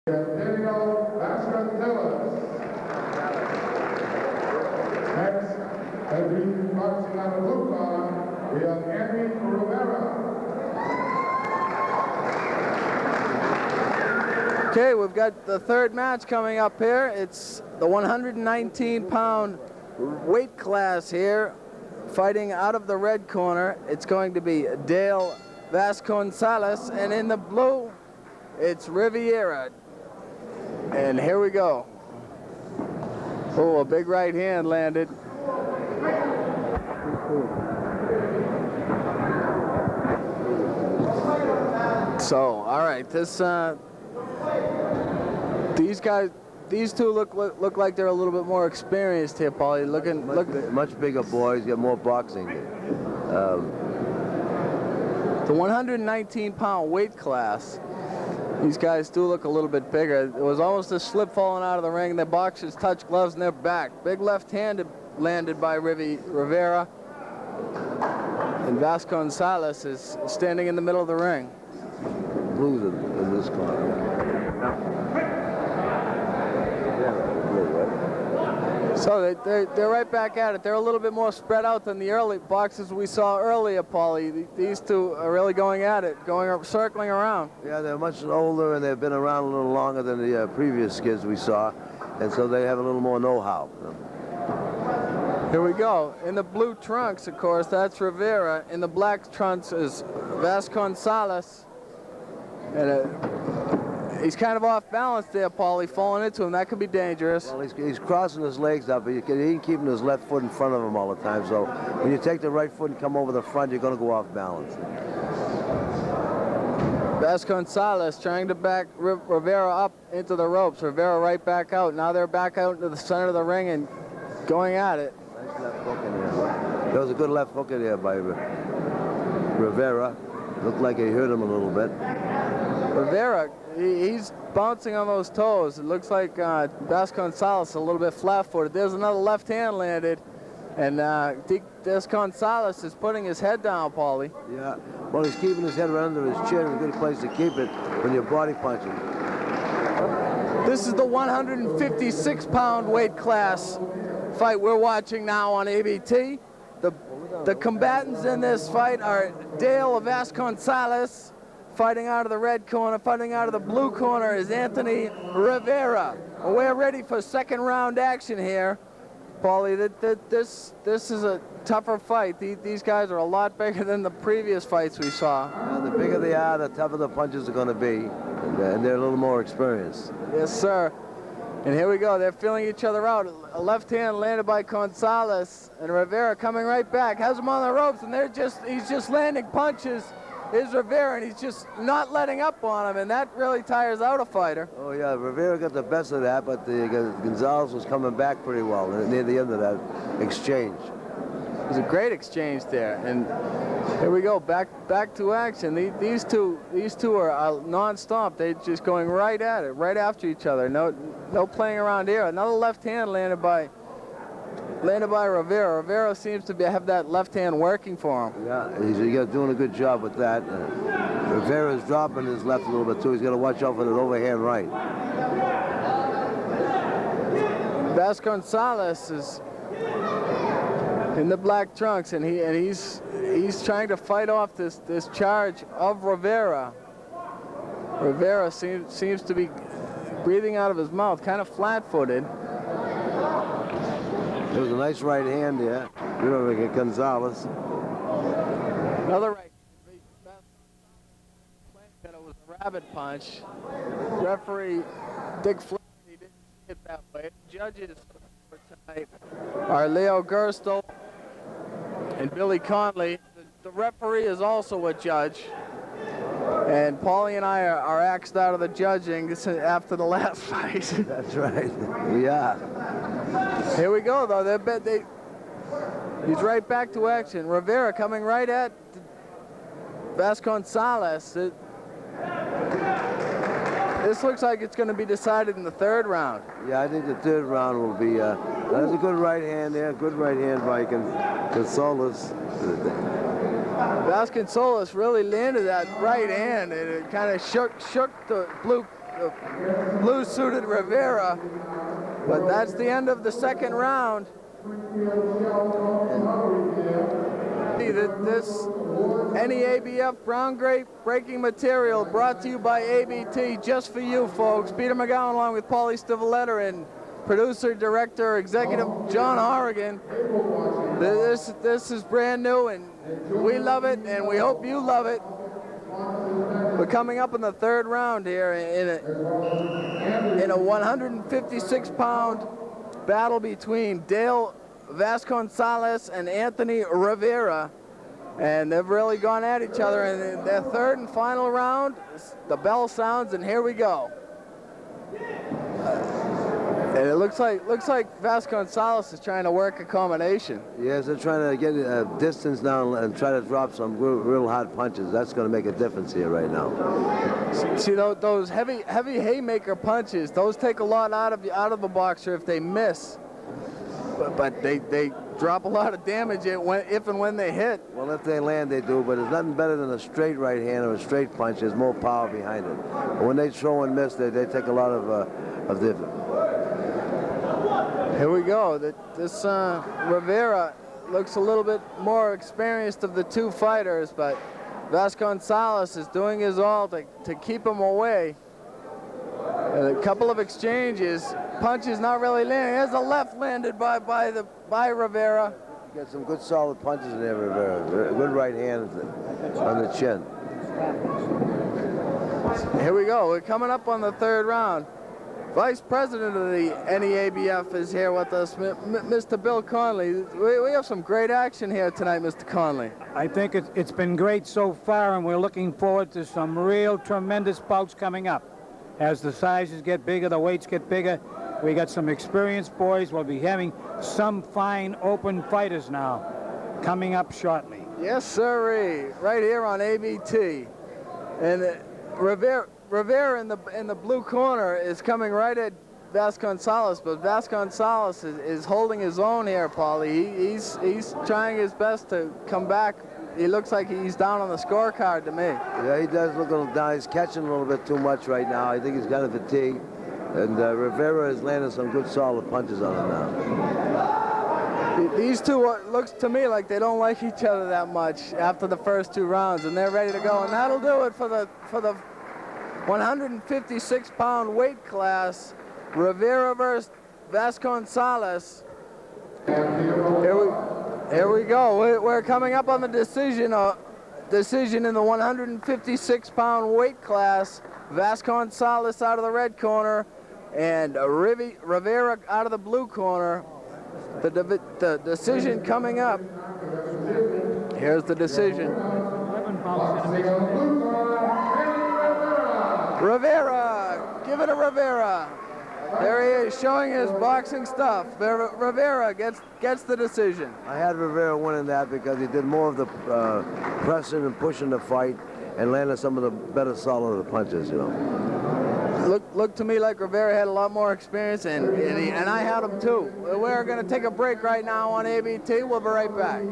Vasconsalles. Next, as we marching on the blue car, we have Riviera. Okay, we've got the third match coming up here. It's the 119-pound weight class here. Fighting out of the red corner, it's going to be Dale Vasconsalles, and in the blue, it's Riviera. And here we go. Oh, a big right hand landed. So, all right, these two look like they're a little bit more experienced here, Paulie. Much bigger boys, get more boxing. The 119-pound weight class. These guys do look a little bit bigger. It was almost a slip falling out of the ring. Their boxers touched gloves and they're back. Big left-handed landed by Riviera. And Vasconsalles is standing in the middle of the ring. Blues in this corner. So they're right back at it. They're a little bit more spread out than the early boxes we saw earlier, Paulie. These two are really going at it, circling around. Yeah, they're much older and they've been around a little longer than the previous kids we saw, and so they have a little more know-how. Here we go. In the blue trunks, of course, that's Riviera. In the black trunks is Vasconsalles. And he's kind of off balance there, Paulie, falling into him. That could be dangerous. Well, he's crossing his legs up, but he ain't keeping his left foot in front of him all the time. So when you take the right foot and come over the front, you're going to go off balance. Vasconsalles trying to back Riviera up into the ropes. Riviera right back out. Now they're back out into the center of the ring and going at it. Nice left hook in there. There was a good left hook in there by Riviera. Looked like he hurt him a little bit. Riviera, he's bouncing on those toes. It looks like Vasconsalles a little bit flat-footed. There's another left hand landed, and Vasconsalles is putting his head down, Paulie. Yeah, well, he's keeping his head right under his chin. A good place to keep it when you're body punching. This is the 156-pound weight class fight we're watching now on ABT. The combatants in this fight are Dale Vasconsalles, fighting out of the red corner. Fighting out of the blue corner is Anthony Riviera. We're ready for second round action here. Paulie, this is a tougher fight. These guys are a lot bigger than the previous fights we saw. The bigger they are, the tougher the punches are going to be. And they're a little more experienced. Yes, sir. And here we go. They're feeling each other out. A left hand landed by Gonzalez, and Riviera coming right back. Has him on the ropes, and he's just landing punches. Is Riviera, and he's just not letting up on him, and that really tires out a fighter. Oh, yeah, Riviera got the best of that, but Gonzalez was coming back pretty well near the end of that exchange. It was a great exchange there, and here we go, back to action. These two are non-stop. They're just going right at it, right after each other. No playing around here. Another left hand landed by Riviera. Riviera seems to have that left hand working for him. Yeah, he's doing a good job with that. Rivera's dropping his left a little bit too. He's got to watch out for that overhand right. Vasconsalles is in the black trunks, and he's trying to fight off this charge of Riviera. Riviera seems to be breathing out of his mouth, kind of flat-footed. There was a nice right hand there. Gonzalez. Another right. It was a rabbit punch. Referee Dick Flaherty didn't see it that way. Judges for tonight are Leo Gerstel and Billy Conley. The referee is also a judge. And Paulie and I are axed out of the judging after the last fight. That's right. We are. Here we go, though. He's right back to action. Riviera coming right at Vasconsalles. This looks like it's going to be decided in the third round. Yeah, I think the third round will be. There's a good right hand there. Good right hand by Gonzalez. Vasconsalles really landed that right hand, and it kind of shook the blue the blue-suited Riviera. But that's the end of the second round. This NEABF Brown Grape Breaking Material brought to you by ABT, just for you folks. Peter McGowan along with Paulie Stivaletta and producer, director, executive John Horrigan. This is brand new and we love it and we hope you love it. We're coming up in the third round here in a 156-pound battle between Dale Vasconsalles and Anthony Riviera, and they've really gone at each other in their third and final round. The bell sounds and here we go. And it looks like Vasconsalles is trying to work a combination. Yes, they're trying to get a distance now and try to drop some real hard punches. That's going to make a difference here right now. See those heavy haymaker punches, those take a lot out of the boxer if they miss. But they drop a lot of damage if and when they hit. Well, if they land, they do, but it's nothing better than a straight right hand or a straight punch. There's more power behind it. But when they throw and miss, they take a lot of the... Here we go. This Riviera looks a little bit more experienced of the two fighters, but Vasconsalles is doing his all to keep him away. And a couple of exchanges, punches not really landing. There's a left landed by Riviera. You got some good solid punches in there, Riviera. Good right hand on the chin. Here we go. We're coming up on the third round. Vice President of the NEABF is here with us, Mr. Bill Conley. We have some great action here tonight, Mr. Conley. I think it's been great so far, and we're looking forward to some real tremendous bouts coming up. As the sizes get bigger, the weights get bigger, we got some experienced boys. We'll be having some fine open fighters now coming up shortly. Yes, sirree. Right here on ABT. And Riviera in the blue corner is coming right at Vasconsalles, but Vasconsalles is holding his own here, Paulie. He's trying his best to come back. He looks like he's down on the scorecard to me. Yeah, he does look a little down. He's catching a little bit too much right now. I think he's kind of fatigued. And Riviera is landing some good solid punches on him now. These two looks to me like they don't like each other that much after the first two rounds, and they're ready to go. And that'll do it for the 156-pound weight class. Riviera versus Vasconsalles. Here we go. We're coming up on the decision in the 156-pound weight class. Vasconsalles out of the red corner and Riviera out of the blue corner. The decision coming up. Here's the decision. Riviera, give it to Riviera. There he is, showing his boxing stuff. Riviera gets the decision. I had Riviera winning that because he did more of the pressing and pushing the fight and landed some of the better solid punches, you know. Looked to me like Riviera had a lot more experience, and I had him too. We're going to take a break right now on ABT. We'll be right back.